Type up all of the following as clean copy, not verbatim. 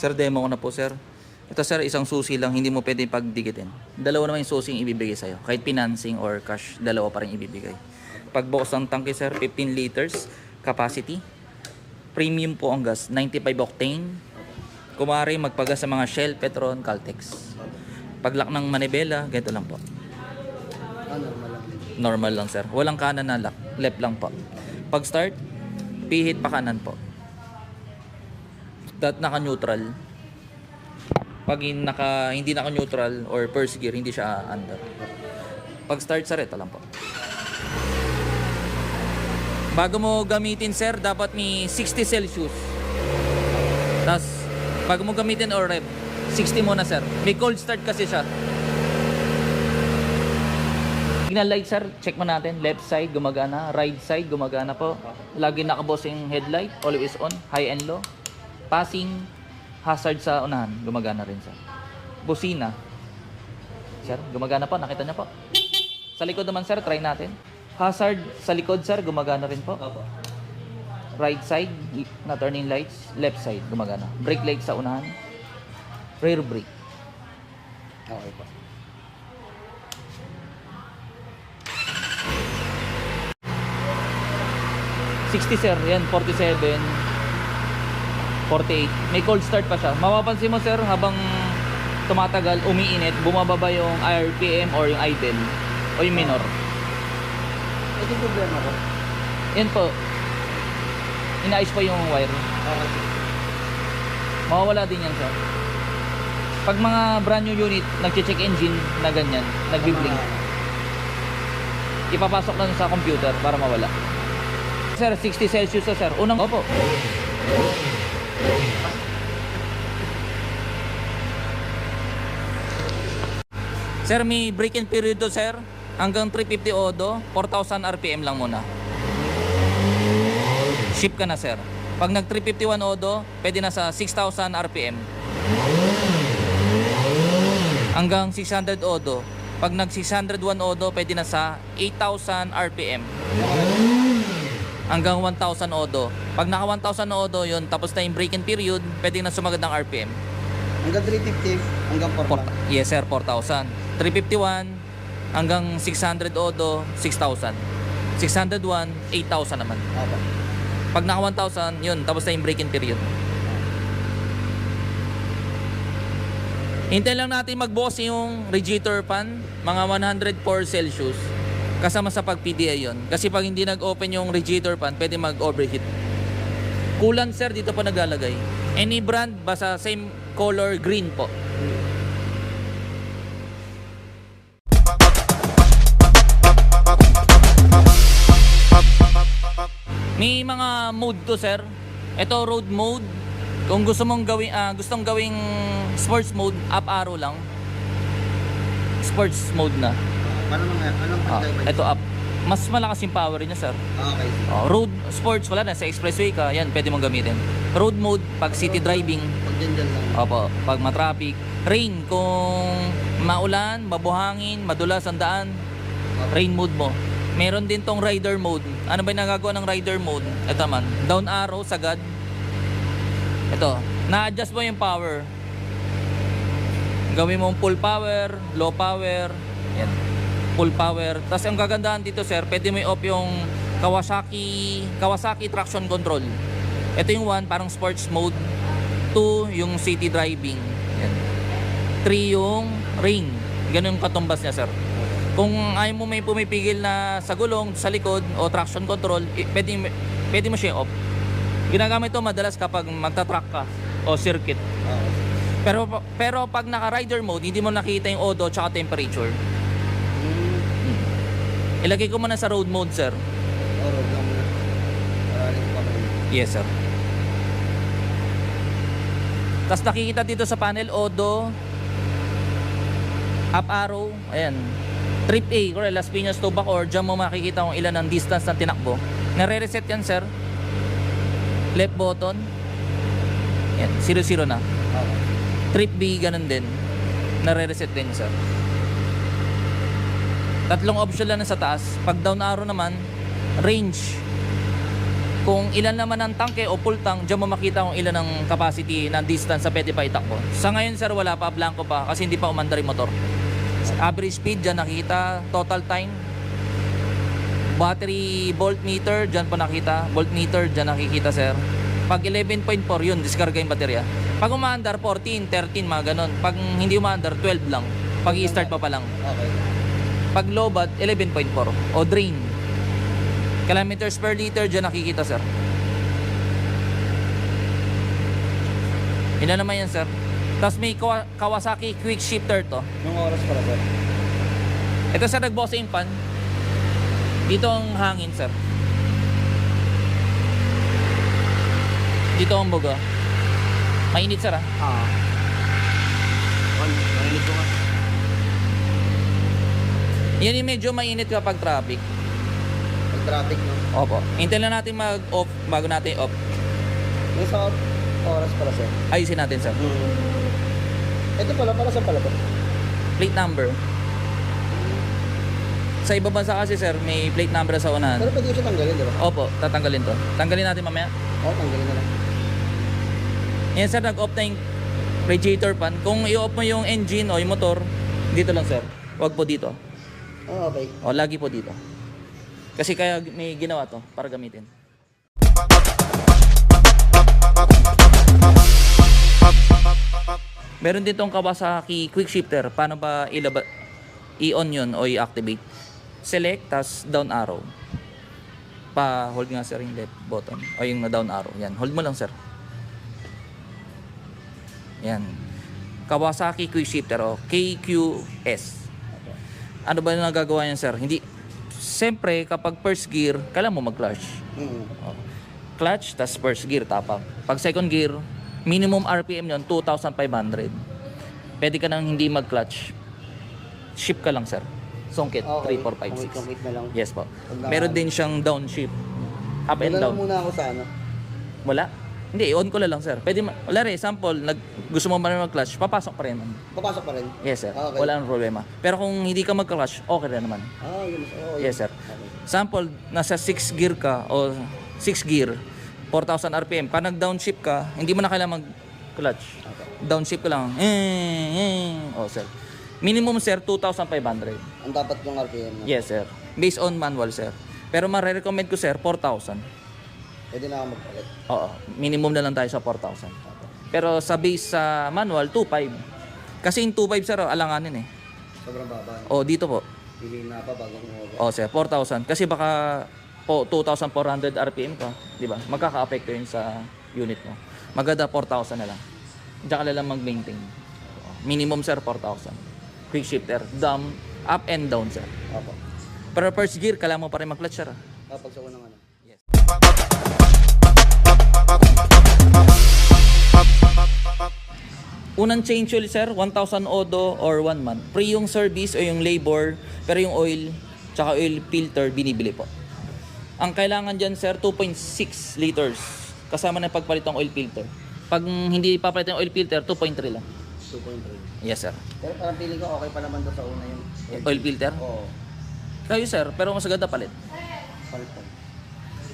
Sir, demo ko na po, sir. Ito, sir, isang susi lang, hindi mo pwede pagdikitin. Dalawa naman yung susi yung ibibigay sa'yo. Kahit financing or cash, dalawa pa rin ibibigay. Pagbukas ng tangke, sir, 15 liters capacity. Premium po ang gas, 95 octane. Kumari magpagas sa mga Shell, Petron, Caltex. Paglak ng manibela, ganito lang po. Normal lang din. Normal lang, sir. Walang kanan na lock, left lang po. Pag start, pihit pa kanan po. Dat naka-neutral. Pag hindi naka-neutral or first gear, hindi siya under. Pag start, sir, ito lang po. Bago mo gamitin, sir, dapat may 60 Celsius. Tapos, bago mo gamitin or rep, 60 muna, sir. May cold start kasi siya. Signal light, sir, check mo natin. Left side, gumagana. Right side, gumagana po. Lagi nakabos yung headlight, always on, high and low. Passing, hazard sa unahan, gumagana rin, sir. Busina. Sir, gumagana po, nakita niyo po. Sa likod naman, sir, try natin. Hazard sa likod, sir, gumagana rin po. Right side, na turning lights. Left side, gumagana. Brake light sa unahan. Rear brake. Okay po. $60, sir, yan, 47. 48. May cold start pa siya. Mapapansin mo, sir, habang tumatagal, umiinit, bumababa yung RPM or yung idle o yung minor. Ito yung problema ko. Yan po. Inaayos pa yung wire. Okay. Mawawala din yan, sir. Pag mga brand new unit, nag-check engine na ganyan, nag-blink. Ipapasok lang sa computer para mawala. Sir, 60 Celsius na, sir. Unang, opo. Sir, may break-in period to, sir. Hanggang 350 odo, 4,000 RPM lang muna. Ship ka na, sir. Pag nag 351 odo, pwede na sa 6,000 RPM. Hanggang 600 odo. Pag nag 601 odo, pwede na sa 8,000 RPM. Hanggang 1,000 odo. Pag naka 1,000 odo yun, tapos na yung break-in period, pwede na sumagad ng RPM. Hanggang 350, hanggang 4 lang. Yes, sir, 4,000. 351 hanggang 600 odo, 6,000. 601, 8,000 naman. Okay. Pag naka 1,000, yun, tapos na yung break-in period. Hintayin lang natin magbukas yung radiator fan, mga 104 Celsius. Kasama sa pag-PDI yun. Kasi pag hindi nag-open yung radiator fan, pwede mag-overheat. Coolant, sir, dito pa naglalagay. Any brand, basta same color, green po. May mga mode to, sir. Ito road mode. Kung gusto mong gustong gawing sports mode, up arrow lang. Sports mode na. Paano mga, anong pagkaiba? Ito up. Mas malakas yung power niya, sir. Okay. Road sports, wala na. Sa expressway ka, yan, pwede mong gamitin. Road mode, pag city driving. Pag dyan lang. Opo, pag matraffic. Rain, kung maulan, mabuhangin, madulas ang daan, rain mode mo. Meron din tong rider mode. Ano ba yung nagagawa ng rider mode? Ito man, down arrow, sagad. Ito, na-adjust mo yung power. Gawin mo full power, low power. Yan, full power. Tapos ang gagandahan dito, sir, pwede mo i-off yung Kawasaki traction control. Ito yung 1, parang sports mode. 2, yung city driving. Yan. 3, yung rain. Ganun yung katumbas niya, sir. Kung ayaw mo may pumipigil na sa gulong, sa likod, o traction control, pwede mo siya off. Ginagamit ito madalas kapag magta-track ka o circuit. Okay. Pero pag naka-rider mode, hindi mo nakita yung odo at temperature. Ilagay ko muna sa road mode, sir. Road lang muna. Paraling pa rin. Yes, sir. Tapos nakikita dito sa panel, odo, up arrow, ayan. Trip A, or Las Piñas to back, or dyan mo makikita kung ilan ang distance ng tinakbo. Nare-reset yan, sir. Left button. Yan, 0-0 na. Okay. Trip B, ganun din. Nare-reset din, sir. Tatlong option lang sa taas. Pag down arrow naman, range. Kung ilan naman ang tangke o full tank, diyan mo makita kung ilan ang capacity ng distance sa pwede pa itakbo. Sa ngayon sir, wala pa, blanco pa kasi hindi pa umandar yung motor. Average speed, diyan nakita. Total time. Battery voltmeter, diyan pa nakita. Voltmeter, diyan nakikita sir. Pag 11.4 yun, diskarga yung baterya. Pag umaandar, 14, 13, mga ganon. Pag hindi umaandar, 12 lang. Pag i-start pa lang. Okay. Pag low bat, 11.4. O drain. Kilometers per liter, dyan nakikita sir. Ilan naman yan sir. Tapos may Kawasaki quick shifter to. Nung oras pala sir? Ito sir, nag-bossing pan. Dito ang hangin sir. Dito ang buga. Mainit sir Mainit ko nga. Yan yung medyo mainit kapag traffic. Traffic no? Opo. Hintayin lang natin mag-off bago natin off. May sa oras pala sir? Ayusin natin sir. Ito pala, para saan pala to? Plate number. Sa ibang bansa kasi sir, may plate number sa unahan. Pero pwede ko siya tanggalin, di ba? Opo, tatanggalin to. Tanggalin natin mamaya. Oo, tanggalin na lang. Yan sir, nag-off na yung radiator pan. Kung i-off mo yung engine o yung motor, dito lang sir. Huwag po dito. Oh, okay. O, lagi po dito. Kasi kaya may ginawa to para gamitin. Meron din tong Kawasaki quick shifter. Paano ba i-on yun o i-activate? Select, tas down arrow. Pa-hold nga sir yung left button. O yung down arrow. Yan, hold mo lang sir. Yan. Kawasaki quick shifter o KQS. Ano ba yung nagagawa yan sir? Hindi. Siyempre, kapag first gear, kailangan mo mag-clutch. Oh. Clutch, tas first gear, tapang. Pag second gear, minimum RPM yun, 2,500. Pwede ka nang hindi mag-clutch. Shift ka lang, sir. Sungkit, Okay. 3, 4, 5, 6. Sungkit na lang. Yes po. Wala. Meron din siyang downshift. Up and Wala down. lang muna ako sa ano. Wala? Hindi, i-on ko na lang, sir. Pwede, wala rin, example, gusto mo ba rin mag-clutch, papasok pa rin. Papasok pa rin? Yes, sir. Okay. Wala nang problema. Pero kung hindi ka mag-clutch, okay rin naman. Yun. Oh, Yes, sir. Okay. Sample, nasa 6 gear ka o 6 gear, 4,000 RPM. Pag nag-downshift ka, hindi mo na kailangan mag-clutch. Okay. Downshift ka lang. Oh, sir. Minimum, sir, 2,500. Ang dapat yung RPM na? Yes, sir. Based on manual, sir. Pero marirecommend ko, sir, 4,000. Pwede na ako magpalit. Oo. Minimum na lang tayo sa 4,000. Pero sa base sa manual, 2,500. Kasi yung 2,500, sir, alanganin eh. Sobrang baba. Oh, dito po. Pili na pa bago kumova. Oh, sir, 4,000. Kasi baka po 2,400 RPM ka, di ba? Magkaka-apekto yun sa unit mo. Maganda 4,000 na lang. Diyan ka na lang mag-maintain. Minimum, sir, 4,000. Quick shifter, dumb, up and down, sir. Opo. Pero first gear, kailangan mo pa rin mag-clutch, sir. Kapag sa unang ano. Yes. Unang change oil, sir, 1,000 odo or 1 month. Free yung service o yung labor, pero yung oil, tsaka oil filter, binibili po. Ang kailangan dyan, sir, 2.6 liters. Kasama na yung pagpalit ng oil filter. Pag hindi papalit ng oil filter, 2.3 lang. 2.3. Yes, sir. Pero parang feeling ko okay pa naman to sa una yung Oil filter? Oo. Kayo, sir, pero mas ganda palit. Palit pa.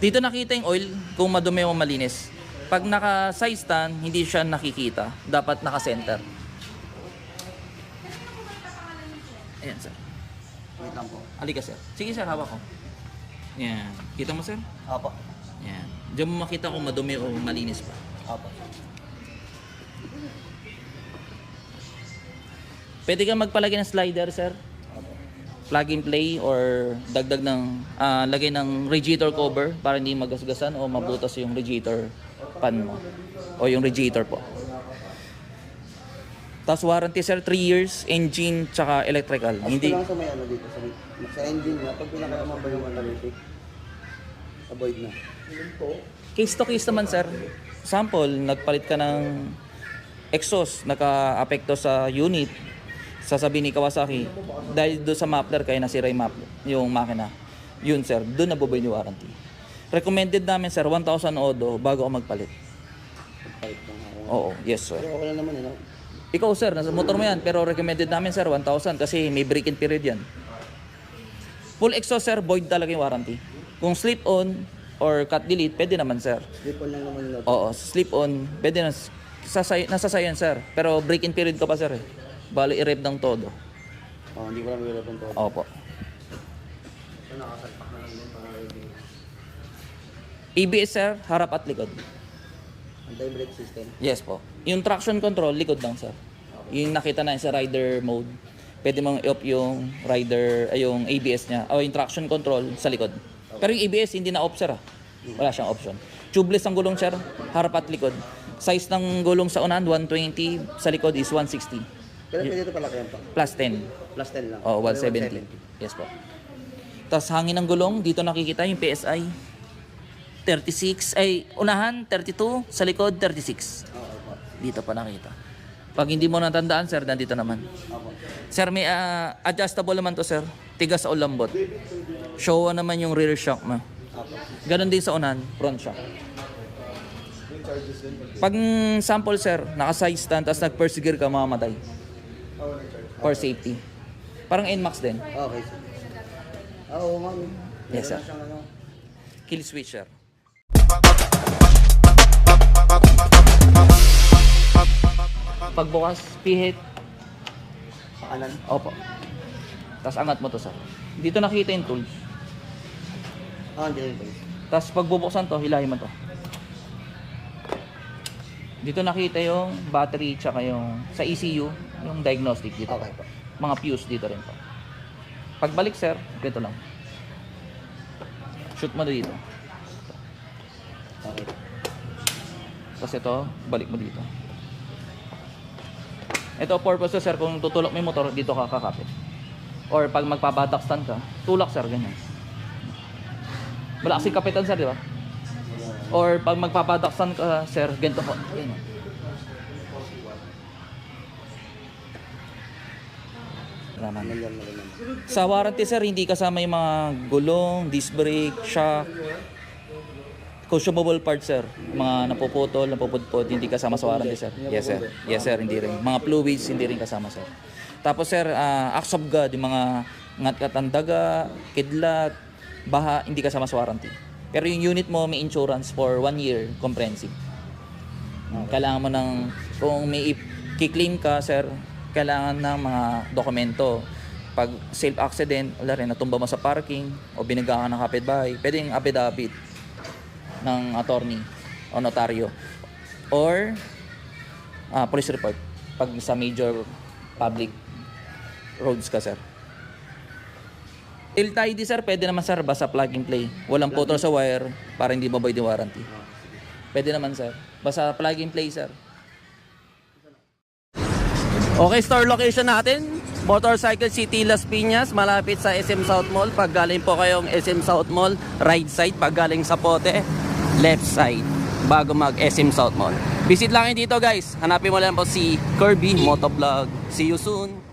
Dito nakita yung oil kung madumi o malinis. Pag naka-side stand, hindi siya nakikita. Dapat naka-center. Ayan, sir. Wait lang po. Halika, sir. Sige, sir, hawak ko. Yan. Kita mo, sir? Opo. Yan. Diyan mo makita kung madumi o malinis pa. Opo. Pwede ka magpalagay ng slider, sir. Opo. Plug and play or dagdag ng lagay ng radiator cover para hindi magasgasan o mabutas yung radiator pan mo o yung radiator po. Tapos warranty, sir, 3 years, engine tsaka electrical. As Hindi lang sa may ano dito, sa engine na, pag pinakailangan ba yung analytic, avoid na. case to case naman, sir. Sample, nagpalit ka ng exhaust, naka-apekto sa unit, sasabihin ni Kawasaki, dahil doon sa muffler kaya nasira yung makina. Yun, sir, doon nabubuhay yung warranty. Recommended namin, sir, 1,000 odo bago ka magpalit. Palit lang ako. Oo, yes, sir. Pero okay lang naman, no? Ikaw, sir, nasa motor mo yan, pero recommended namin, sir, 1,000 kasi may break-in period yan. Full exhaust, sir, void talaga yung warranty. Kung slip-on, or cut delete, pwede naman sir. Slip on lang naman yung Oo, slip on, pwede na, nasa sayan sir. Pero break-in period ka pa sir eh. Bali i-rev ng todo. hindi ko lang maglalapon to. Opo. So, nakasalpak na lang din para ready. ABS sir, harap at likod. Anti-brake system. Yes po. Yung traction control, likod lang sir. Yung nakita na sa rider mode, pwede mong i-off yung rider, ay yung ABS niya, o yung traction control sa likod. Pero yung ABS hindi na off sir ah. Wala siyang option. Tubeless ang gulong sir, harap at likod. Size ng gulong sa unahan 120, sa likod is 160. Pero pwede ito palaki yan pa. Plus 10. Plus 10 lang. Oh, 170. Yes po. Tapos hangin ng gulong, dito nakikita yung PSI. 36, ay unahan 32, sa likod 36. Oo, po. Dito pa nakita. Pag hindi mo natandaan sir, nandito naman. Opo. Sir, may adjustable naman to sir. Tigas o lambot. Showa naman yung rear shock mo. Opo. Ganon din sa unahan, front shock. Pag sample sir, naka-side stand, tapos nag-first gear ka, mamamatay. For safety. Parang NMAX din. Okay, sir. Oo, ma'am. Yes, sir. Meron na siyang ano. Kill switch sir. Pagbukas, pihit. Kanan. Opo. Tapos angat mo to sir. Dito nakita yung tools. Hindi rin po. Tapos pag bubuksan to, hilahin mo to. Dito nakita yung battery tsaka yung sa ECU, yung diagnostic dito. Okay po. Mga fuse dito rin po. Pagbalik sir, ganito lang. Shoot mo dito. Okay. Tapos ito, balik mo dito. Ito purpose to, sir, kung tutulak mo yung motor, dito ka kakapit. Or pag magpapadak stand ka, tulak sir, ganyan. Wala kasi kapitan sir, di ba? Or pag magpapadak stand ka, sir, ganito po. Ganyan. Salamat. Ganyan na ganyan. Sa warranty sir, hindi kasama yung mga gulong, disc brake, shock, consumable parts sir. Mga napuputol, napupudpod, hindi kasama sa warranty sir. Yes sir. Yes sir, hindi rin. Mga fluids, hindi rin kasama sir. Tapos sir, acts of God, yung mga ngat-katandaga, kidlat, baha, hindi kasama sa warranty. Pero yung unit mo may insurance for 1 year, comprehensive. Kailangan mo ng, kung may i-claim ka sir, kailangan ng mga dokumento. Pag self-accident, wala rin, natumba mo sa parking o binaga ka ng kapitbahay, pwedeng affidavit ng attorney o notaryo. Or police report pag sa major public roads ka, sir. Tilt-ID, sir, pwede naman, sir, basta plug and play. Walang putol sa wire para hindi maboy yung warranty. Pwede naman, sir. Basta plug and play, sir. Okay, store location natin, Motorcycle City Las Piñas, malapit sa SM South Mall. Pag galing po kayong SM South Mall, right side. Pag galing sa Pote, left side, bago mag SM South Mall. Visit lang kayo dito guys. Hanapin mo lang po si Kirby Motovlog. See you soon.